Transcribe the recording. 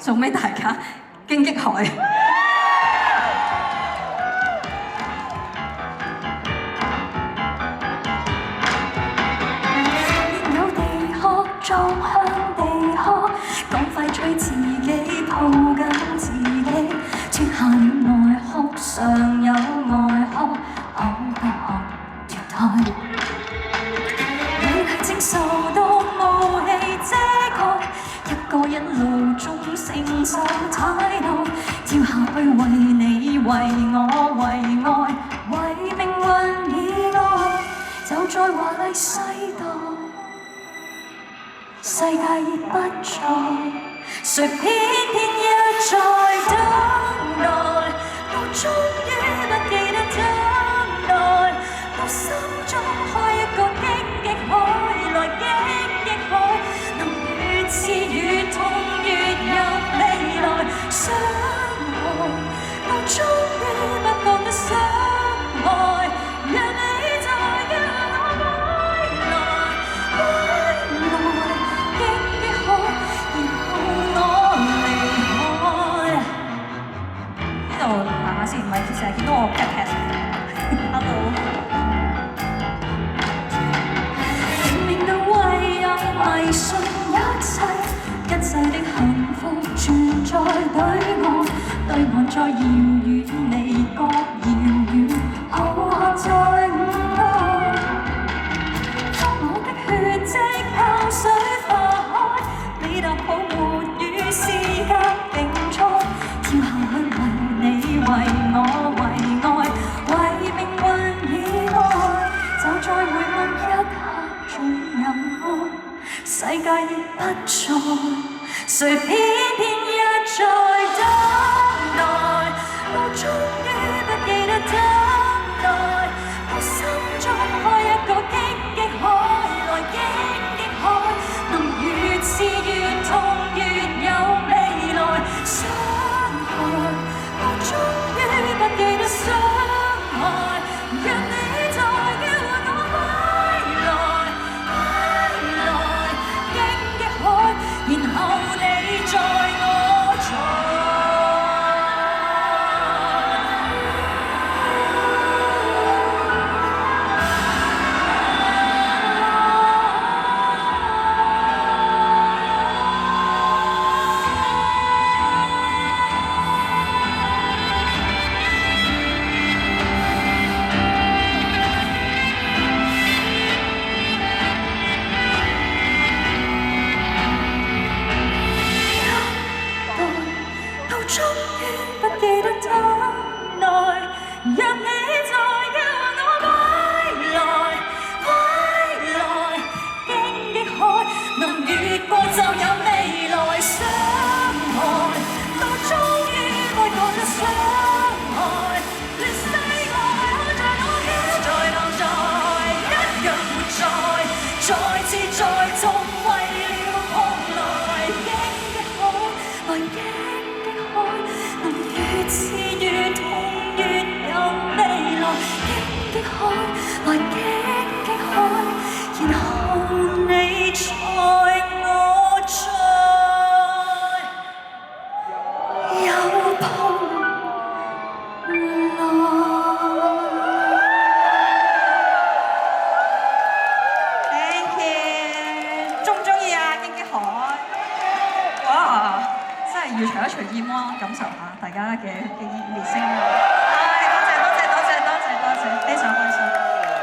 送俾大家，荊棘海。有地殼撞向地殼，趕快追自己，抱緊自己，脱下了外殼，尚有外殼，可不可脱胎？你係正受到霧氣遮蓋，一個人路中承受太多，跳下去為你為我為愛為命運以愛，就在華麗世代，世界已不在，誰偏偏一再等待，到終於不記得等待，到心中開一個荊棘海，來荊棘海，能越刺越痛越有未來，傷害到終於不覺得傷害，讓你再讓我歸來，歸來荊棘海，然後我離開。呢度行下先，唔係成日見到我 pat pat。Hello。明明都唯有迷信一切，一切的幸福存在對岸再遙遠，離覺遙遠，浩瀚在午內，當我的血跡泡水化開，你踏好沒與時間並賽，跳下去為你為我為愛為命運以愛，就再回問一下仲有愛，世界已不在，誰偏偏一再等待，到終於不記得等待，到心中開一個荊棘海，來荊棘海，能越刺越痛越有未來，傷害到終於不記得傷害，讓你再叫我歸來，歸來荊棘海，然後你在我在。到終於不記得等待，讓你再叫我歸來，歸來荊棘海，能越過就有未來，傷害到終於不覺得傷害，亂世愛看在我血在流在，一樣活在，再次再重為了夢來荊棘海，來荊能越刺越痛越有未來，荊棘海，來荊棘海，然後你在我在，有碰Thank you， 中唔中意啊？荊棘海，哇！真係要除一除煙喎，感受下大家嘅熱聲。